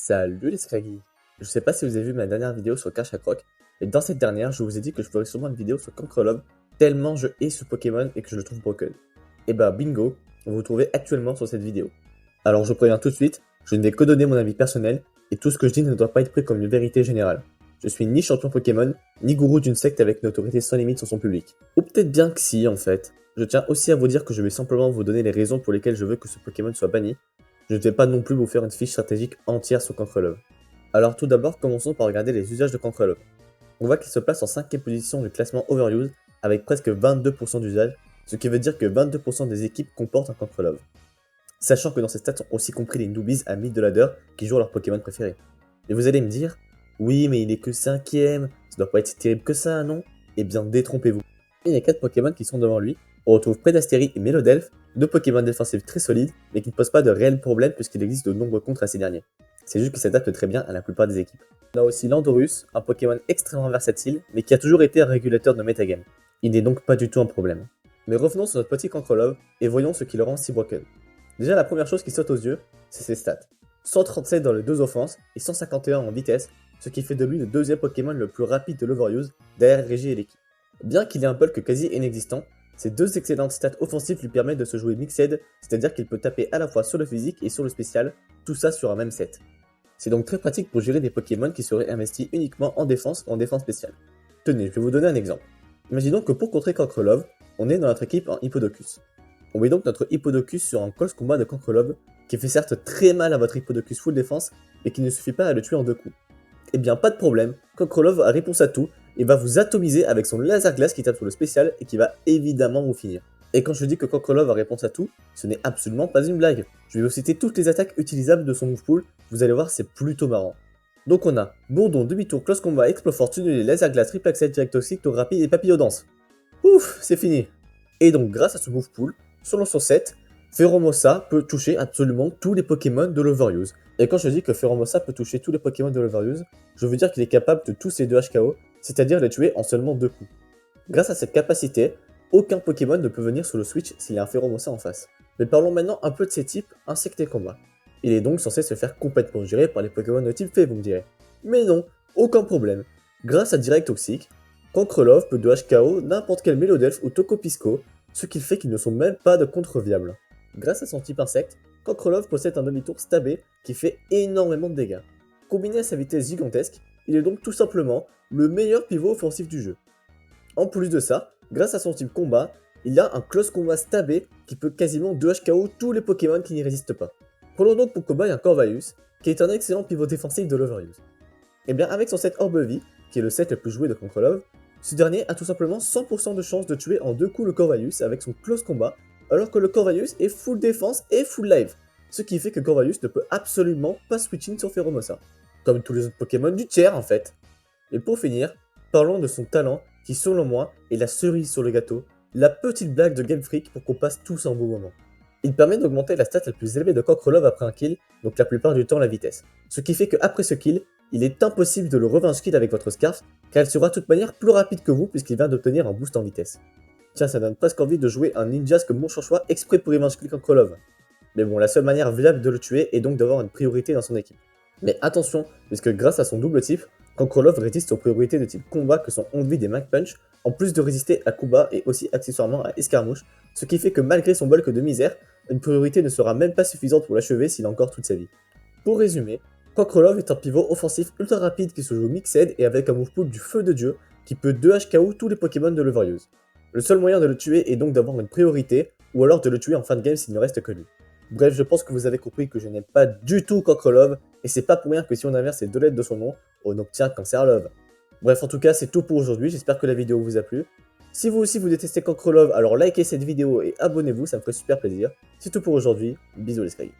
Salut les Scraggy. Je sais pas si vous avez vu ma dernière vidéo sur Cache à Croc, mais dans cette dernière, je vous ai dit que je ferais sûrement une vidéo sur Cancrelove, tellement je hais ce Pokémon et que je le trouve broken. Et bah bingo, vous vous trouvez actuellement sur cette vidéo. Alors je préviens tout de suite, je ne vais que donner mon avis personnel, et tout ce que je dis ne doit pas être pris comme une vérité générale. Je suis ni champion Pokémon, ni gourou d'une secte avec une autorité sans limite sur son public. Ou peut-être bien que si en fait. Je tiens aussi à vous dire que je vais simplement vous donner les raisons pour lesquelles je veux que ce Pokémon soit banni. Je ne vais pas non plus vous faire une fiche stratégique entière sur Cancrelove. Alors tout d'abord, commençons par regarder les usages de Cancrelove. On voit qu'il se place en 5ème position du classement Overuse, avec presque 22% d'usage, ce qui veut dire que 22% des équipes comportent un Cancrelove. Sachant que dans ces stats sont aussi compris les newbies à 1000 de ladder qui jouent leur Pokémon préféré. Et vous allez me dire, oui mais il est que 5ème, ça doit pas être si terrible que ça, non? Eh bien détrompez-vous. Il y a 4 Pokémon qui sont devant lui. On retrouve Predastéry et Mélodelph, deux Pokémon défensifs très solides, mais qui ne posent pas de réels problèmes puisqu'il existe de nombreux contres à ces derniers. C'est juste qu'ils s'adaptent très bien à la plupart des équipes. On a aussi Landorus, un Pokémon extrêmement versatile, mais qui a toujours été un régulateur de metagame. Il n'est donc pas du tout un problème. Mais revenons sur notre petit Cancrelove, et voyons ce qui le rend si broken. Déjà la première chose qui saute aux yeux, c'est ses stats. 137 dans les deux offenses, et 151 en vitesse, ce qui fait de lui le deuxième Pokémon le plus rapide de l'Overuse, derrière Régie et l'équipe. Bien qu'il ait un bulk quasi inexistant, ces deux excellentes stats offensives lui permettent de se jouer mixed, c'est-à-dire qu'il peut taper à la fois sur le physique et sur le spécial, tout ça sur un même set. C'est donc très pratique pour gérer des Pokémon qui seraient investis uniquement en défense ou en défense spéciale. Tenez, je vais vous donner un exemple. Imaginons que pour contrer Cancrelove, on est dans notre équipe en Hippodocus. On met donc notre Hippodocus sur un close combat de Cancrelove, qui fait certes très mal à votre Hippodocus full défense, mais qui ne suffit pas à le tuer en deux coups. Eh bien pas de problème, Cancrelove a réponse à tout, et va vous atomiser avec son laser glace qui tape sur le spécial et qui va évidemment vous finir. Et quand je dis que Cancrelove a réponse à tout, ce n'est absolument pas une blague. Je vais vous citer toutes les attaques utilisables de son move pool, vous allez voir c'est plutôt marrant. Donc on a Bourdon, demi-tour, close combat, exploit tunnel, laser glace, triple accès, direct toxique, tour rapide et papillodance. Ouf, c'est fini. Et donc grâce à ce move pool, selon son set, Pheromosa peut toucher absolument tous les Pokémon de l'Overuse. Et quand je dis que Pheromosa peut toucher tous les Pokémon de l'Overuse, je veux dire qu'il est capable de tous ces 2 HKO, c'est-à-dire les tuer en seulement 2 coups. Grâce à cette capacité, aucun Pokémon ne peut venir sur le switch s'il y a un Pheromosa en face. Mais parlons maintenant un peu de ses types, insectes et combat. Il est donc censé se faire complètement gérer par les Pokémon de type fée, vous me direz. Mais non, aucun problème. Grâce à Direct Toxique, Cancrelove peut 2 HKO n'importe quel Mélodelph ou Tocopisco, ce qui fait qu'ils ne sont même pas de contre viables. Grâce à son type insecte, Cancrelove possède un demi-tour stabé qui fait énormément de dégâts. Combiné à sa vitesse gigantesque, il est donc tout simplement le meilleur pivot offensif du jeu. En plus de ça, grâce à son type combat, il y a un close combat stabé qui peut quasiment 2 HKO tous les Pokémon qui n'y résistent pas. Prenons donc pour cobaye un Corvalus, qui est un excellent pivot défensif de l'Overuse. Et bien avec son set Orbe-Vie, qui est le set le plus joué de Cancrelove, ce dernier a tout simplement 100% de chance de tuer en 2 coups le Corvalus avec son close combat, alors que le Corvalus est full défense et full live, ce qui fait que Corvalus ne peut absolument pas switching sur Pheromosa, comme tous les autres Pokémon du tiers en fait. Et pour finir, parlons de son talent qui selon moi est la cerise sur le gâteau, la petite blague de Game Freak pour qu'on passe tous un beau moment. Il permet d'augmenter la stat la plus élevée de Cancrelove après un kill, donc la plupart du temps la vitesse. Ce qui fait qu'après ce kill, il est impossible de le revanche-kill avec votre Scarf, car il sera de toute manière plus rapide que vous puisqu'il vient d'obtenir un boost en vitesse. Tiens, ça donne presque envie de jouer un Ninjas comme mon choix exprès pour revanche-kill Cancrelove. Mais bon, la seule manière viable de le tuer est donc d'avoir une priorité dans son équipe. Mais attention, puisque grâce à son double type, Cancrelove résiste aux priorités de type combat que sont Onvide et Mag Punch, en plus de résister à Kuba et aussi accessoirement à Escarmouche, ce qui fait que malgré son bulk de misère, une priorité ne sera même pas suffisante pour l'achever s'il a encore toute sa vie. Pour résumer, Cancrelove est un pivot offensif ultra rapide qui se joue mixed et avec un move pool du feu de dieu qui peut 2 HKO tous les Pokémon de l'Overuse. Le seul moyen de le tuer est donc d'avoir une priorité, ou alors de le tuer en fin de game s'il ne reste que lui. Bref, je pense que vous avez compris que je n'aime pas du tout Cancrelove, et c'est pas pour rien que si on inverse les 2 lettres de son nom, on obtient Cancerlove. Bref, en tout cas, c'est tout pour aujourd'hui, j'espère que la vidéo vous a plu. Si vous aussi vous détestez Cancrelove, alors likez cette vidéo et abonnez-vous, ça me ferait super plaisir. C'est tout pour aujourd'hui, bisous les Scraggy.